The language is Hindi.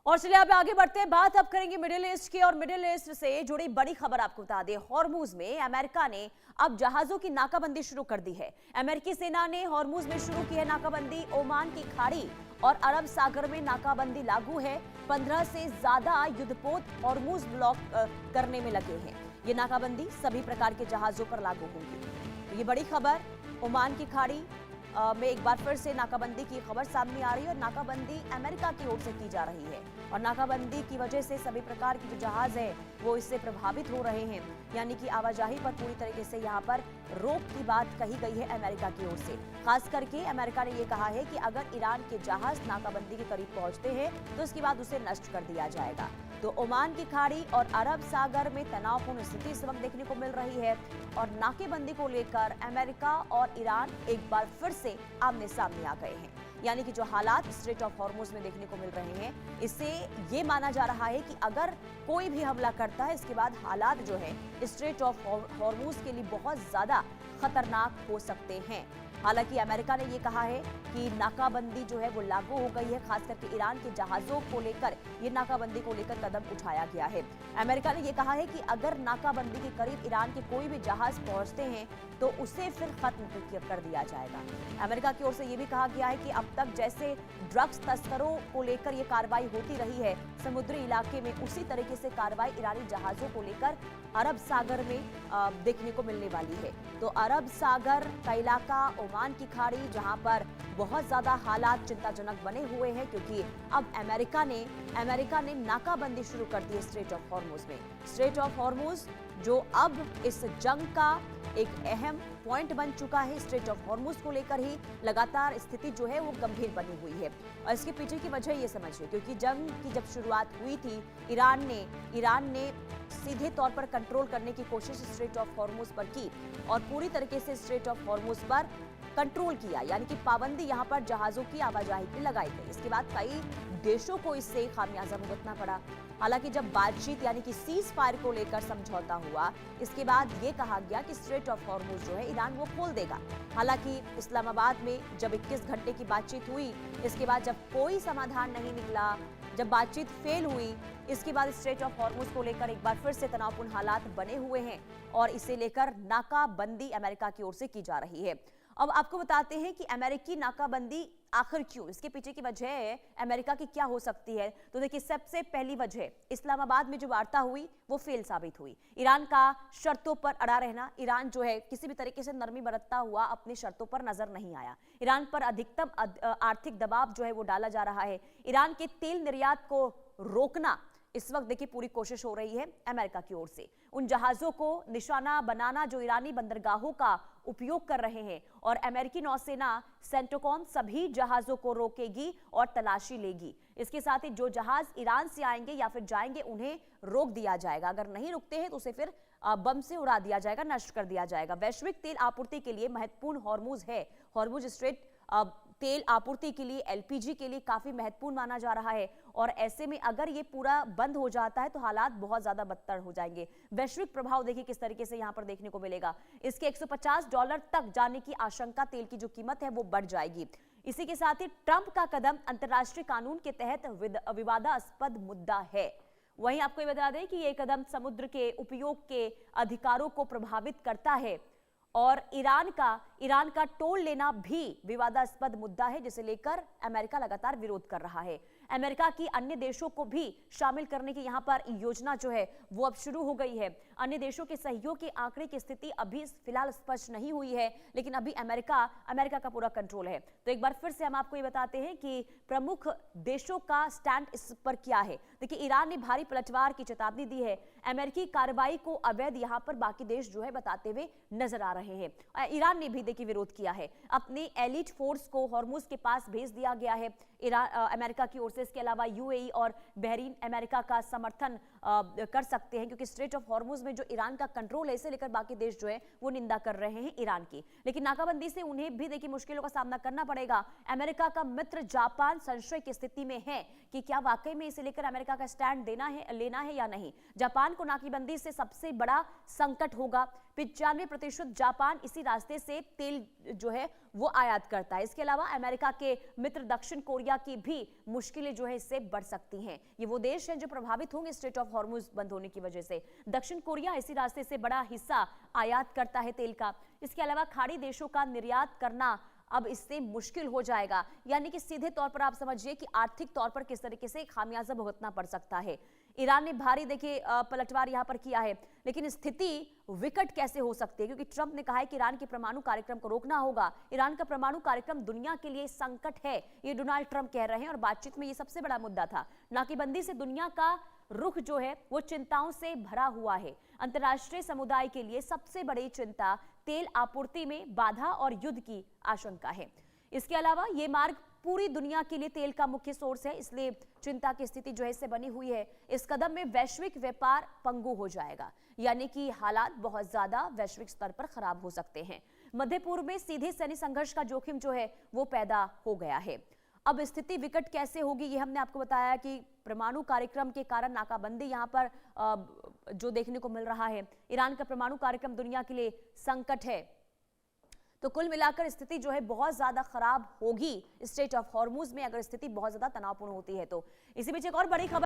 और चलिए अब आगे बढ़ते हैं, बात अब करेंगे मिडिल ईस्ट की। और मिडिल ईस्ट से जुड़ी बड़ी खबर आपको बता दें, हॉर्मुज में अमेरिका ने अब जहाजों की नाकाबंदी शुरू कर दी है। अमेरिकी सेना ने हॉर्मुज में शुरू की है नाकाबंदी। ओमान की खाड़ी और अरब सागर में नाकाबंदी लागू है। 15 से ज्यादा युद्धपोत हॉर्मुज ब्लॉक करने में लगे हैं। ये नाकाबंदी सभी प्रकार के जहाजों पर लागू होगी। तो ये बड़ी खबर, ओमान की खाड़ी में एक बार फिर से नाकाबंदी की खबर सामने आ रही है और नाकाबंदी अमेरिका की ओर से की जा रही है। और नाकाबंदी की वजह से सभी प्रकार के जो जहाज है वो इससे प्रभावित हो रहे हैं, यानी कि आवाजाही पर पूरी तरीके से यहाँ पर रोक की बात कही गई है अमेरिका की ओर से। खास करके अमेरिका ने ये कहा है कि अगर ईरान के जहाज नाकाबंदी के करीब पहुंचते हैं तो इसके बाद उसे नष्ट कर दिया जाएगा। तो ओमान की खाड़ी और अरब सागर में तनावपूर्ण स्थिति इस वक्त देखने को मिल रही है और नाकेबंदी को लेकर अमेरिका और ईरान एक बार फिर से आमने सामने आ गए हैं। यानी कि जो हालात स्ट्रेट ऑफ हॉर्मुज में देखने को मिल रहे हैं, इससे ये माना जा रहा है कि अगर कोई भी हमला करता है इसके बाद हालात जो है स्ट्रेट ऑफ हॉर्मुज के लिए बहुत ज्यादा खतरनाक हो सकते हैं। हालांकि अमेरिका ने यह कहा है कि नाकाबंदी जो है वो लागू हो गई है। खास करके ईरान के जहाजों को लेकर ये नाकाबंदी को लेकर कदम उठाया गया है। अमेरिका ने यह कहा है कि अगर नाकाबंदी के करीब ईरान के कोई भी जहाज पहुंचते हैं तो उसे फिर खत्म कर दिया जाएगा। अमेरिका की ओर से यह भी कहा गया है कि अब तक जैसे ड्रग्स तस्करों को लेकर यह कार्रवाई होती रही है समुद्री इलाके में, उसी तरीके से कार्रवाई ईरानी जहाजों को लेकर अरब सागर में देखने को मिलने वाली है। तो अरब सागर का इलाका, ओमान की खाड़ी, जहां पर बहुत ज्यादा हालात चिंताजनक बने हुए हैं क्योंकि अब अमेरिका ने नाकाबंदी शुरू कर दी है स्ट्रेट ऑफ हॉर्मुज में। स्ट्रेट ऑफ हॉर्मुज जो अब इस जंग का एक अहम पॉइंट बन चुका है। स्ट्रेट ऑफ हॉर्मुज को लेकर ही लगातार स्थिति जो है वो गंभीर बनी हुई है और इसके पीछे की वजह ये समझिए, क्योंकि जंग की जब शुरुआत हुई थी ईरान ने सीधे तौर पर कंट्रोल करने की कोशिश स्ट्रेट ऑफ हॉर्मुज पर की और पूरी तरीके से स्ट्रेट ऑफ हॉर्मुज पर कंट्रोल किया, यानी कि पाबंदी यहां पर जहाजों की आवाजाही पर लगाई गई। इसके बाद कई देशों को इससे खामियाजा भुगतना पड़ा। हालांकि जब बातचीत यानी कि सीज फायर को लेकर समझौता हुआ, इसके बाद ये कहा गया कि स्ट्रेट ऑफ हॉर्मुज जो है ईरान वो खोल देगा। हालांकि इस्लामाबाद में जब 21 घंटे की बातचीत हुई, इसके बाद जब कोई समाधान नहीं निकला, जब बातचीत फेल हुई, इसके बाद स्ट्रेट ऑफ हॉर्मुज को लेकर एक बार फिर से तनावपूर्ण हालात बने हुए हैं और इसे लेकर नाकाबंदी अमेरिका की ओर से की जा रही है। अब आपको बताते हैं कि अमेरिकी नाकाबंदी आखिर क्यों, इसके पीछे की वजह अमेरिका की क्या हो सकती है। तो देखिए, सबसे पहली वजह इस्लामाबाद में जो वार्ता हुई वो फेल साबित हुई। ईरान का शर्तों पर अड़ा रहना, ईरान जो है किसी भी तरीके से नरमी बरतता हुआ अपनी शर्तों पर नजर नहीं आया। ईरान पर अधिकतम आर्थिक दबाव जो है वो डाला जा रहा है। ईरान के तेल निर्यात को रोकना इस वक्त देखिए पूरी कोशिश हो रही है अमेरिका की ओर से। उन जहाजों को निशाना बनाना जो ईरानी बंदरगाहों का उपयोग कर रहे हैं और अमेरिकी नौसेना सेंटोकॉम सभी जहाजों को रोकेगी और तलाशी लेगी। इसके साथ ही जो जहाज ईरान से आएंगे या फिर जाएंगे उन्हें रोक दिया जाएगा। अगर नहीं रुकते हैं तो उसे फिर बम से उड़ा दिया जाएगा, नष्ट कर दिया जाएगा। वैश्विक तेल आपूर्ति के लिए महत्वपूर्ण हॉर्मुज है। हॉर्मुज स्ट्रेट तेल आपूर्ति के लिए, एलपीजी के लिए काफी महत्वपूर्ण माना जा रहा है और ऐसे में अगर ये पूरा बंद हो जाता है तो हालात बहुत ज्यादा बदतर हो जाएंगे। वैश्विक प्रभाव देखिए किस तरीके से यहां पर देखने को मिलेगा। इसके $150 तक जाने की आशंका, तेल की जो कीमत है वो बढ़ जाएगी। इसी के साथ ही ट्रंप का कदम अंतर्राष्ट्रीय कानून के तहत विवादास्पद मुद्दा है। वहीं आपको ये बता दें कि ये कदम समुद्र के उपयोग के अधिकारों को प्रभावित करता है और ईरान का टोल लेना भी विवादास्पद मुद्दा है, जिसे लेकर अमेरिका लगातार विरोध कर रहा है। अमेरिका की अन्य देशों को भी शामिल करने की यहां पर योजना जो है वो अब शुरू हो गई है। अन्य देशों के सहयोग के आंकड़े की स्थिति अभी फिलहाल स्पष्ट नहीं हुई है, लेकिन अभी अमेरिका का पूरा कंट्रोल है। तो एक बार फिर से हम आपको ये बताते हैं कि प्रमुख देशों का स्टैंड इस पर क्या है। देखिए, ईरान ने भारी पलटवार की चेतावनी दी है। अमेरिकी कार्रवाई को अवैध यहां पर बाकी देश जो है बताते हुए नजर आ रहे हैं। ईरान ने भी देखिए विरोध किया है। अपने एलिट फोर्स को हॉर्मुज के पास भेज दिया गया है अमेरिका की ओर से। इसके अलावा यूएई और बहरीन अमेरिका का समर्थन कर सकते हैं, क्योंकि स्ट्रेट ऑफ हॉर्मुज में जो ईरान का कंट्रोल है, इसे लेकर बाकी देश जो है वो निंदा कर रहे हैं ईरान की। लेकिन नाकाबंदी से उन्हें भी देखिए मुश्किलों का सामना करना पड़ेगा। अमेरिका का मित्र जापान संशय की स्थिति में है कि क्या वाकई में इसे लेकर अमेरिका का स्टैंड लेना है या नहीं। जापान को नाकाबंदी से सबसे बड़ा संकट होगा। 95% जापान इसी रास्ते से तेल जो है वो आयात करता है। इसके अलावा अमेरिका के मित्र दक्षिण कोरिया की भी मुश्किलें जो है इससे बढ़ सकती हैं। ये वो देश हैं जो प्रभावित होंगे स्ट्रेट ऑफ हॉर्मुज बंद होने की वजह से। दक्षिण कोरिया इसी रास्ते से बड़ा हिस्सा आयात करता है तेल का। इसके अलावा खाड़ी देशों का निर्यात करना अब इससे मुश्किल हो जाएगा, यानी कि सीधे तौर पर आप समझिए कि आर्थिक तौर पर किस तरीके से खामियाजा भुगतना पड़ सकता है। ईरान ने भारी देखिए पलटवार यहां पर किया है, लेकिन स्थिति विकट कैसे हो सकती है, क्योंकि ट्रंप ने कहा है कि ईरान के परमाणु कार्यक्रम को रोकना होगा। ईरान का परमाणु कार्यक्रम दुनिया के लिए संकट है, ये डोनाल्ड ट्रंप कह रहे हैं, और बातचीत में ये सबसे बड़ा मुद्दा था। नाकेबंदी से दुनिया का रुख जो है वो चिंताओं से भरा हुआ है। अंतर्राष्ट्रीय समुदाय के लिए सबसे बड़ी चिंता तेल आपूर्ति में बाधा और युद्ध की आशंका है। इसके अलावा ये मार्ग पूरी दुनिया के लिए तेल का मुख्य सोर्स है, इसलिए चिंता की स्थिति जो है इससे बनी हुई है। इस कदम में वैश्विक व्यापार पंगु हो जाएगा, यानी कि हालात बहुत ज्यादा वैश्विक स्तर पर खराब हो सकते हैं। मध्य पूर्व में सीधे सैन्य संघर्ष का जोखिम जो है वो पैदा हो गया है। अब स्थिति विकट कैसे होगी, ये हमने आपको बताया कि परमाणु कार्यक्रम के कारण नाकाबंदी यहां पर जो देखने को मिल रहा है। ईरान का परमाणु कार्यक्रम दुनिया के लिए संकट है। तो कुल मिलाकर स्थिति जो है बहुत ज्यादा खराब होगी स्ट्रेट ऑफ हॉर्मुज में, अगर स्थिति बहुत ज्यादा तनावपूर्ण होती है तो। इसी बीच एक और बड़ी खबर